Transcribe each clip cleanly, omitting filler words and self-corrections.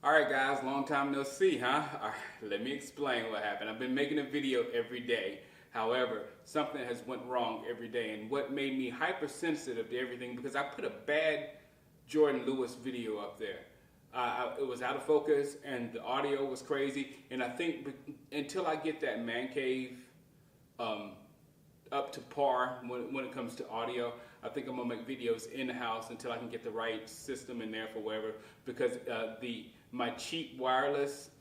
All right, guys, long time no see, huh? All right, let me explain what happened. I've been making a video every day. However, something has went wrong every day, and what made me hypersensitive to everything, because I put a bad Jordan Lewis video up there. It was out of focus, and the audio was crazy, and I think until I get that man cave up to par when it comes to audio, I think I'm gonna make videos in the house until I can get the right system in there for whatever, because my cheap wireless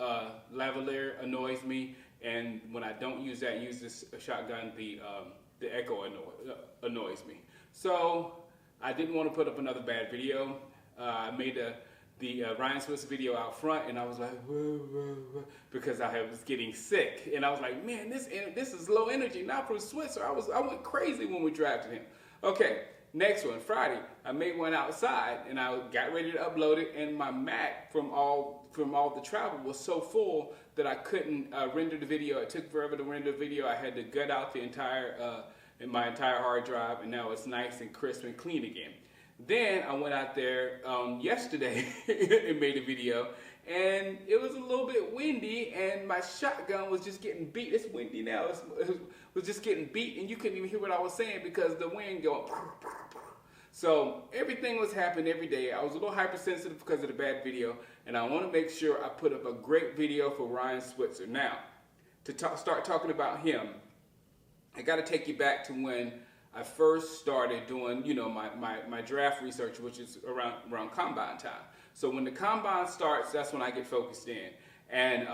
lavalier annoys me, and when I don't use that, use this shotgun, the echo annoys me. So I didn't want to put up another bad video. I made the Ryan Switzer video out front, and I was like, whoa, whoa, whoa, because I was getting sick, and I was like, man, this is low energy, not from Switzer. I went crazy when we drafted him. Okay, next one, Friday. I made one outside, and I got ready to upload it, and my Mac from all the travel was so full that I couldn't render the video. It took forever to render the video. I had to gut out the my entire hard drive, and now it's nice and crisp and clean again. Then I went out there yesterday and made a video, and it was a little bit windy, and my shotgun was just getting beat. It's windy now. It was just getting beat, and you couldn't even hear what I was saying because the wind going. So everything was happening every day. I was a little hypersensitive because of the bad video, and I want to make sure I put up a great video for Ryan Switzer. Now, to start talking about him, I got to take you back to when I first started doing, my draft research, which is around combine time. So when the combine starts, that's when I get focused in. And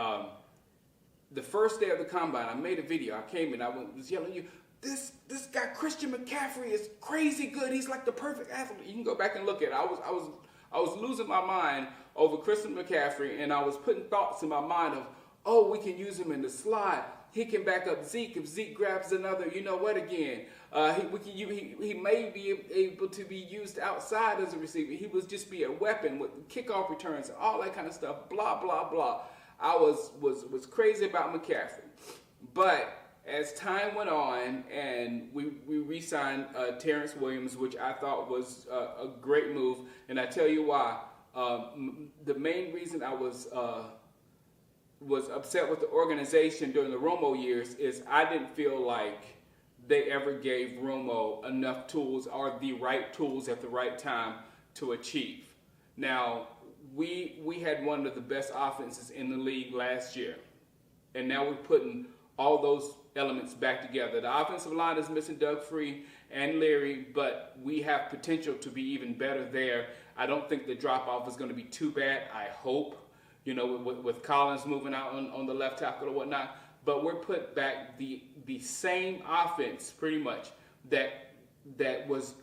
the first day of the combine, I made a video. I came in, I was yelling at you, this guy Christian McCaffrey is crazy good. He's like the perfect athlete. You can go back and look at it. I was losing my mind over Christian McCaffrey, and I was putting thoughts in my mind of, oh, we can use him in the slot. He can back up Zeke if Zeke grabs another, you know what, again. He may be able to be used outside as a receiver. He would just be a weapon with kickoff returns and all that kind of stuff, blah, blah, blah. I was crazy about McCaffrey. But as time went on and we re-signed Terrence Williams, which I thought was a great move, and I tell you why. The main reason I was upset with the organization during the Romo years is I didn't feel like they ever gave Romo enough tools or the right tools at the right time to achieve. Now, we had one of the best offenses in the league last year, and now we're putting all those elements back together. The offensive line is missing Doug Free and Leary, but we have potential to be even better there. I don't think the drop-off is going to be too bad, I hope. With Collins moving out on the left tackle or whatnot, but we're put back the same offense pretty much that was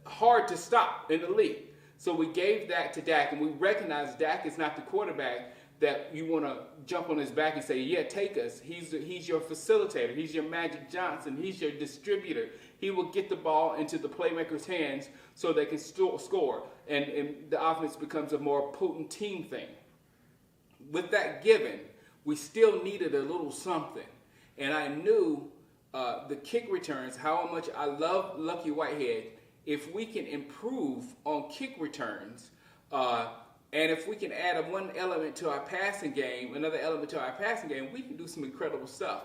hard to stop in the league. So we gave that to Dak, and we recognize Dak is not the quarterback that you want to jump on his back and say, yeah, take us. He's your facilitator. He's your Magic Johnson. He's your distributor. He will get the ball into the playmakers' hands so they can score, and the offense becomes a more potent team thing. With that given, we still needed a little something. And I knew the kick returns, how much I love Lucky Whitehead. If we can improve on kick returns, and if we can add one element to our passing game, another element to our passing game, we can do some incredible stuff.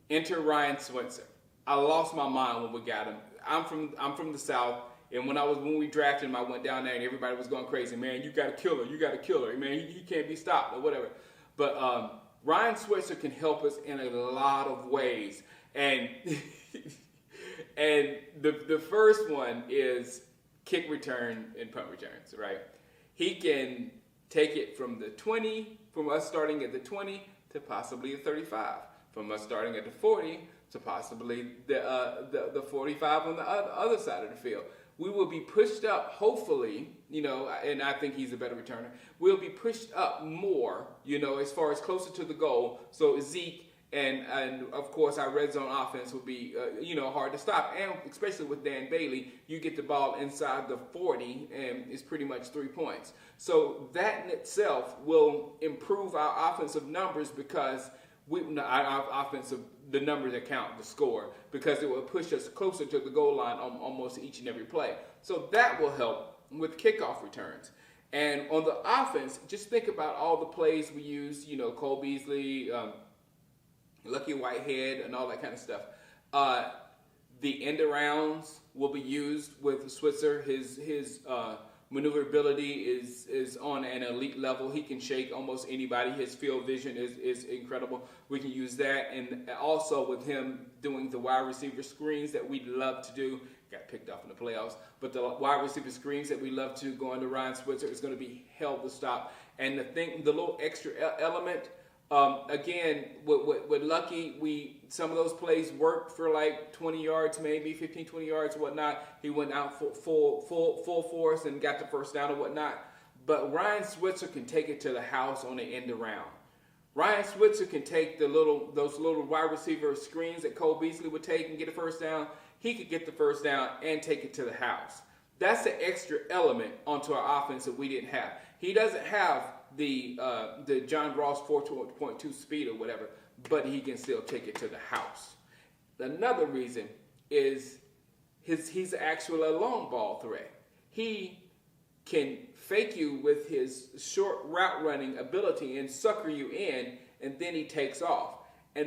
Enter Ryan Switzer. I lost my mind when we got him. I'm from the South. And when we drafted him, I went down there and everybody was going crazy. Man, you got a killer. You got a killer. Man, he can't be stopped or whatever. But Ryan Switzer can help us in a lot of ways. And and the first one is kick return and punt returns, right? He can take it from the 20, from us starting at the 20 to possibly the 35, from us starting at the 40 to possibly the 45 on the other side of the field. We will be pushed up, hopefully, and I think he's a better returner. We'll be pushed up more, as far as closer to the goal. So Zeke and of course our red zone offense will be, hard to stop. And especially with Dan Bailey, you get the ball inside the 40 and it's pretty much 3 points. So that in itself will improve our offensive numbers because our offensive, the numbers that count, the score, because it will push us closer to the goal line on almost each and every play. So that will help with kickoff returns. And on the offense, just think about all the plays we use, Cole Beasley, Lucky Whitehead, and all that kind of stuff. The end arounds will be used with Switzer. His maneuverability is on an elite level. He can shake almost anybody. His field vision is incredible. We can use that. And also with him doing the wide receiver screens that we love to do. Got picked off in the playoffs. But the wide receiver screens that we love to go into Ryan Switzer is going to be hell to stop. And the little extra element, again, with Lucky, some of those plays worked for like 20 yards, maybe 15, 20 yards, whatnot. He went out full force and got the first down and whatnot. But Ryan Switzer can take it to the house on the end around. Ryan Switzer can take those little wide receiver screens that Cole Beasley would take and get a first down. He could get the first down and take it to the house. That's the extra element onto our offense that we didn't have. He doesn't have the John Ross 4.2 speed or whatever, but he can still take it to the house. Another reason is he's actually a long ball threat. He can fake you with his short route running ability and sucker you in, and then he takes off.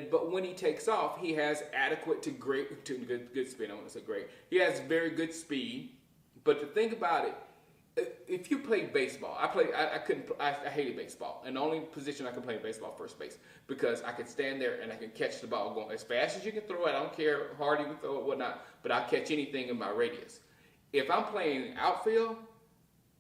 But when he takes off, he has adequate to good speed. I want to say great. He has very good speed. But to think about it, if you play baseball, I hated baseball, and the only position I could play in baseball, first base, because I could stand there and I could catch the ball going as fast as you can throw it. I don't care how hard you can throw it, whatnot, but I'll catch anything in my radius. If I'm playing outfield,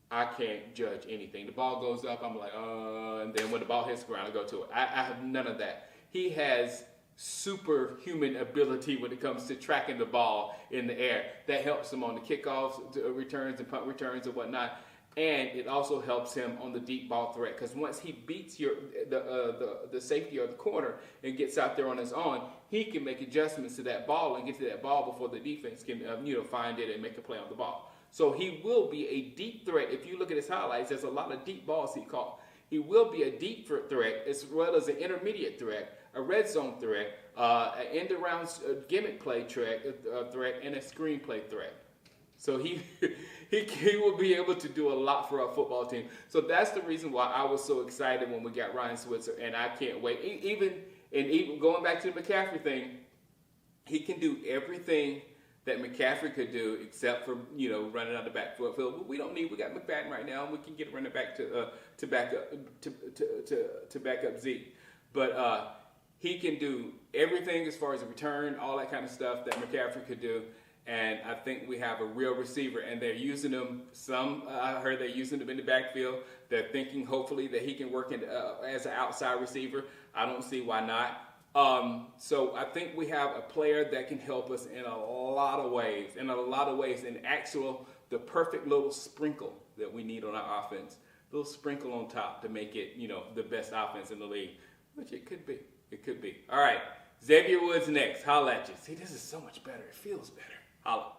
I can't judge anything. The ball goes up, I'm like, and then when the ball hits the ground, I go to it. I have none of that. He has superhuman ability when it comes to tracking the ball in the air. That helps him on the kickoffs, returns, and punt returns and whatnot. And it also helps him on the deep ball threat, because once he beats the safety or the corner and gets out there on his own, he can make adjustments to that ball and get to that ball before the defense can find it and make a play on the ball. So he will be a deep threat. If you look at his highlights, there's a lot of deep balls he caught. He will be a deep threat as well as an intermediate threat, a red zone threat, an end around gimmick play threat, and a screenplay threat. So he will be able to do a lot for our football team. So that's the reason why I was so excited when we got Ryan Switzer, and I can't wait. Even going back to the McCaffrey thing, he can do everything that McCaffrey could do, except for running out the backfield. We got McFadden right now, and we can get running back to back up Zeke. But he can do everything as far as a return, all that kind of stuff that McCaffrey could do. And I think we have a real receiver, and they're using him. I heard they're using him in the backfield. They're thinking hopefully that he can work as an outside receiver. I don't see why not. So I think we have a player that can help us in a lot of ways, and the perfect little sprinkle that we need on our offense, a little sprinkle on top to make it, the best offense in the league, which it could be. It could be. All right, Xavier Woods next. Holla at you. See, this is so much better. It feels better. Holla.